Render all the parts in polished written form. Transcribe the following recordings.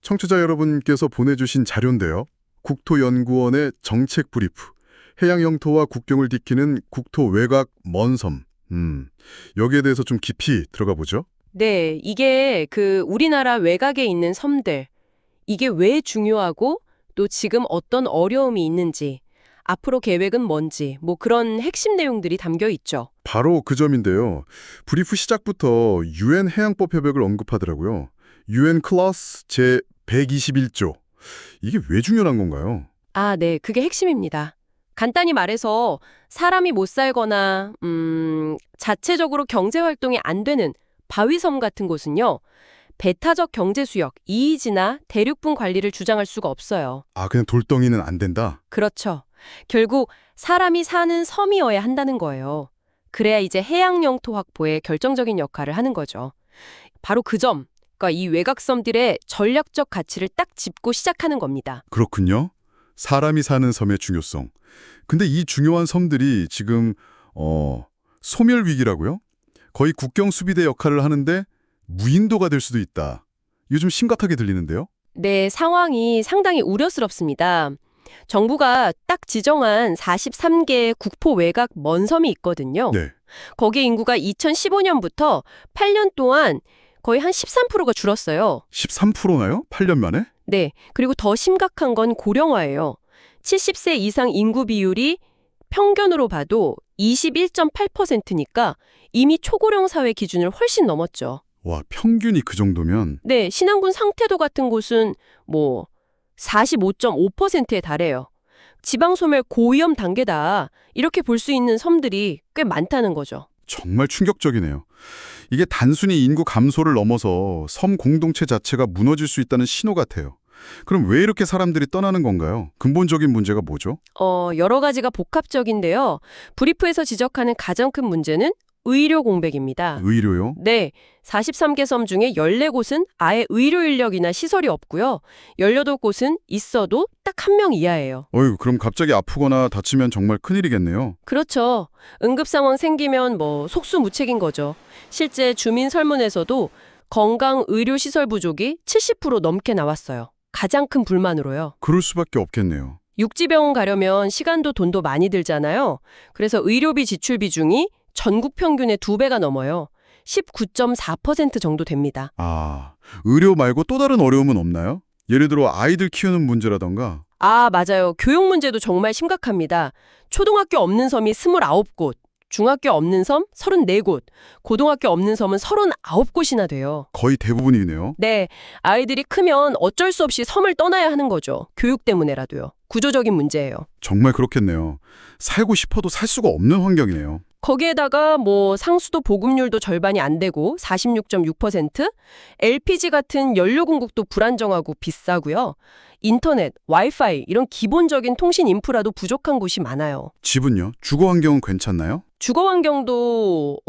청취자 여러분께서 보내주신 자료인데요. 국토연구원의 정책 브리프, 해양 영토와 국경을 지키는 국토 외곽 먼 섬. 여기에 대해서 좀 깊이 들어가 보죠. 네, 이게 우리나라 외곽에 있는 섬들, 이게 왜 중요하고 또 지금 어떤 어려움이 있는지, 앞으로 계획은 뭔지, 뭐 그런 핵심 내용들이 담겨 있죠. 바로 그 점인데요. 브리프 시작부터 유엔 해양법 협약을 언급하더라고요. 유엔 클래스 제 121조. 이게 왜 중요한 건가요? 아, 네, 그게 핵심입니다. 간단히 말해서 사람이 못 살거나 자체적으로 경제 활동이 안 되는 바위섬 같은 곳은요. 배타적 경제 수역, EEZ나 대륙분 관리를 주장할 수가 없어요. 아, 그냥 돌덩이는 안 된다? 그렇죠. 결국 사람이 사는 섬이어야 한다는 거예요. 그래야 이제 해양 영토 확보에 결정적인 역할을 하는 거죠. 바로 그 점, 그러니까 이 외곽섬들의 전략적 가치를 딱 짚고 시작하는 겁니다. 그렇군요. 사람이 사는 섬의 중요성. 근데 이 중요한 섬들이 지금 소멸 위기라고요? 거의 국경 수비대 역할을 하는데 무인도가 될 수도 있다. 이거 좀 심각하게 들리는데요? 네, 상황이 상당히 우려스럽습니다. 정부가 딱 지정한 43개의 국포 외곽 먼 섬이 있거든요. 네. 거기 인구가 2015년부터 8년 동안 거의 한 13%가 줄었어요. 13%나요? 8년 만에? 네, 그리고 더 심각한 건 고령화예요. 70세 이상 인구 비율이 평균으로 봐도 21.8%니까 이미 초고령 사회 기준을 훨씬 넘었죠. 와, 평균이 그 정도면 네, 신안군 상태도 같은 곳은 뭐 45.5%에 달해요. 지방소멸 고위험 단계다. 이렇게 볼 수 있는 섬들이 꽤 많다는 거죠. 정말 충격적이네요. 이게 단순히 인구 감소를 넘어서 섬 공동체 자체가 무너질 수 있다는 신호 같아요. 그럼 왜 이렇게 사람들이 떠나는 건가요? 근본적인 문제가 뭐죠? 여러 가지가 복합적인데요. 브리프에서 지적하는 가장 큰 문제는 의료 공백입니다. 의료요? 네, 43개 섬 중에 14곳은 아예 의료 인력이나 시설이 없고요. 18곳은 있어도 딱 한 명 이하예요. 어휴, 그럼 갑자기 아프거나 다치면 정말 큰일이겠네요. 그렇죠. 응급 상황 생기면 뭐 속수무책인 거죠. 실제 주민 설문에서도 건강 의료 시설 부족이 70% 넘게 나왔어요. 가장 큰 불만으로요. 그럴 수밖에 없겠네요. 육지병원 가려면 시간도 돈도 많이 들잖아요. 그래서 의료비 지출 비중이 전국 평균의 2배가 넘어요. 19.4% 정도 됩니다. 아, 의료 말고 또 다른 어려움은 없나요? 예를 들어 아이들 키우는 문제라던가. 아, 맞아요. 교육 문제도 정말 심각합니다. 초등학교 없는 섬이 29곳, 중학교 없는 섬 34곳, 고등학교 없는 섬은 39곳이나 돼요. 거의 대부분이네요. 네, 아이들이 크면 어쩔 수 없이 섬을 떠나야 하는 거죠. 교육 때문에라도요. 구조적인 문제예요. 정말 그렇겠네요. 살고 싶어도 살 수가 없는 환경이네요. 거기에다가 뭐 상수도 보급률도 절반이 안 되고 46.6%, LPG 같은 연료 공급도 불안정하고 비싸고요. 인터넷, 와이파이 이런 기본적인 통신 인프라도 부족한 곳이 많아요. 집은요? 주거 환경은 괜찮나요? 주거 환경도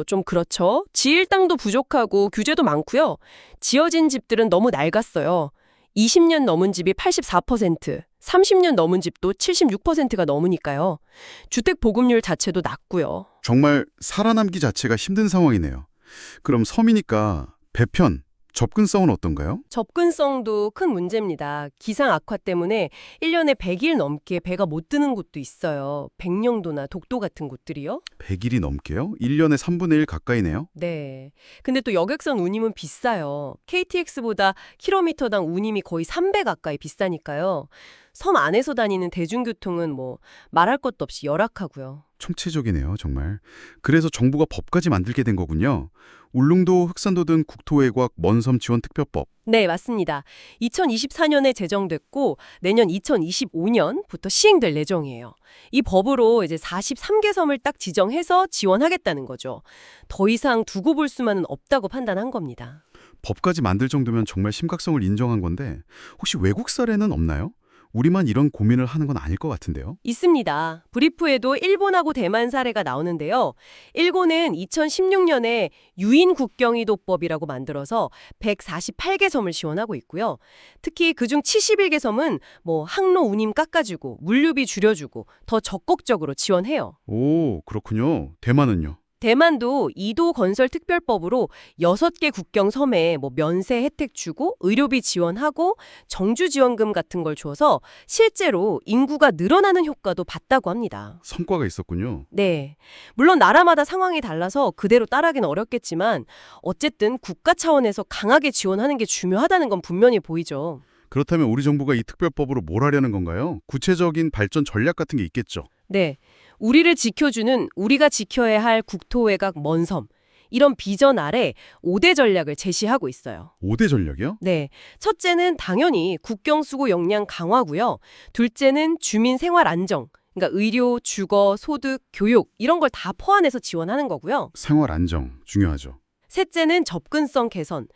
좀 그렇죠. 지을 땅도 부족하고 규제도 많고요. 지어진 집들은 너무 낡았어요. 20년 넘은 집이 84%, 30년 넘은 집도 76%가 넘으니까요. 주택 보급률 자체도 낮고요. 정말 살아남기 자체가 힘든 상황이네요. 그럼 섬이니까 배편, 접근성은 어떤가요? 접근성도 큰 문제입니다. 기상 악화 때문에 1년에 100일 넘게 배가 못 뜨는 곳도 있어요. 백령도나 독도 같은 곳들이요. 100일이 넘게요? 1년에 3분의 1 가까이네요? 네. 근데 또 여객선 운임은 비싸요. KTX보다 킬로미터당 운임이 거의 3배 가까이 비싸니까요. 섬 안에서 다니는 대중교통은 뭐 말할 것도 없이 열악하고요. 총체적이네요, 정말. 그래서 정부가 법까지 만들게 된 거군요. 울릉도, 흑산도 등 국토외곽 먼섬 지원 특별법. 네, 맞습니다. 2024년에 제정됐고 내년 2025년부터 시행될 예정이에요. 이 법으로 이제 43개 섬을 딱 지정해서 지원하겠다는 거죠. 더 이상 두고 볼 수만은 없다고 판단한 겁니다. 법까지 만들 정도면 정말 심각성을 인정한 건데 혹시 외국 사례는 없나요? 우리만 이런 고민을 하는 건 아닐 것 같은데요. 있습니다. 브리프에도 일본하고 대만 사례가 나오는데요. 일본은 2016년에 유인 국경이도법이라고 만들어서 148개 섬을 지원하고 있고요. 특히 그중 71개 섬은 뭐 항로 운임 깎아주고 물류비 줄여주고 더 적극적으로 지원해요. 오, 그렇군요. 대만은요? 대만도 이도 건설 특별법으로 6개 국경 섬에 면세 혜택 주고 의료비 지원하고 정주 지원금 같은 걸 줘서 실제로 인구가 늘어나는 효과도 봤다고 합니다. 성과가 있었군요. 네. 물론 나라마다 상황이 달라서 그대로 따라하기는 어렵겠지만 어쨌든 국가 차원에서 강하게 지원하는 게 중요하다는 건 분명히 보이죠. 그렇다면 우리 정부가 이 특별법으로 뭘 하려는 건가요? 구체적인 발전 전략 같은 게 있겠죠. 네. 우리를 지켜주는 우리가 지켜야 할 국토외곽 먼섬. 이런 비전 아래 5대 전략을 제시하고 있어요. 5대 전략이요? 네. 첫째는 당연히 국경수고 역량 강화고요. 둘째는 주민 생활 안정. 그러니까 의료, 주거, 소득, 교육 이런 걸 다 포함해서 지원하는 거고요. 생활 안정 중요하죠. 셋째는 접근성 개선,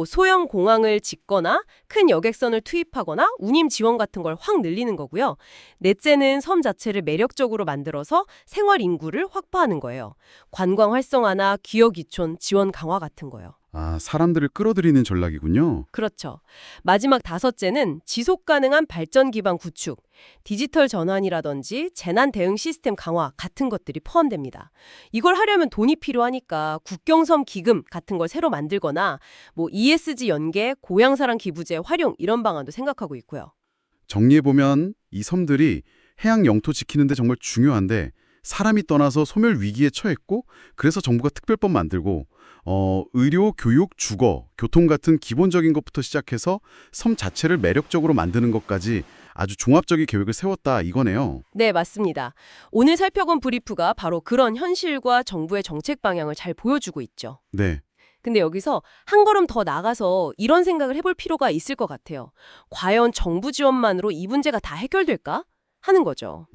소형 공항을 짓거나 큰 여객선을 투입하거나 운임 지원 같은 걸 확 늘리는 거고요. 넷째는 섬 자체를 매력적으로 만들어서 생활 인구를 확보하는 거예요. 관광 활성화나 기업 이촌 지원 강화 같은 거요. 아, 사람들을 끌어들이는 전략이군요. 그렇죠. 마지막 다섯째는 지속 가능한 발전 기반 구축, 디지털 전환이라든지 재난 대응 시스템 강화 같은 것들이 포함됩니다. 이걸 하려면 돈이 필요하니까 국경섬 기금 같은 걸 새로 만들거나 ESG 연계, 고향사랑 기부제 활용 이런 방안도 생각하고 있고요. 정리해보면 이 섬들이 해양 영토 지키는데 정말 중요한데 사람이 떠나서 소멸 위기에 처했고 그래서 정부가 특별법 만들고 의료, 교육, 주거, 교통 같은 기본적인 것부터 시작해서 섬 자체를 매력적으로 만드는 것까지 아주 종합적인 계획을 세웠다 이거네요. 네, 맞습니다. 오늘 살펴본 브리프가 바로 그런 현실과 정부의 정책 방향을 잘 보여주고 있죠. 네. 근데 여기서 한 걸음 더 나가서 이런 생각을 해볼 필요가 있을 것 같아요. 과연 정부 지원만으로 이 문제가 다 해결될까? 하는 거죠.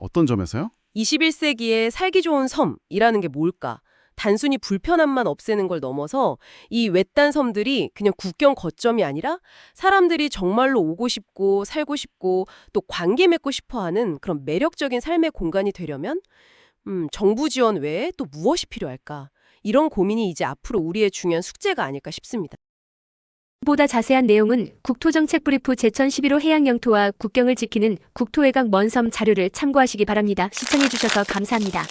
어떤 점에서요? 21세기에 살기 좋은 섬이라는 게 뭘까? 단순히 불편함만 없애는 걸 넘어서 이 외딴 섬들이 그냥 국경 거점이 아니라 사람들이 정말로 오고 싶고 살고 싶고 또 관계 맺고 싶어하는 그런 매력적인 삶의 공간이 되려면 정부 지원 외에 또 무엇이 필요할까? 이런 고민이 이제 앞으로 우리의 중요한 숙제가 아닐까 싶습니다. 보다 자세한 내용은 국토정책 브리프 제천 11호 해양 영토와 국경을 지키는 국토외곽 먼섬 자료를 참고하시기 바랍니다. 시청해주셔서 감사합니다.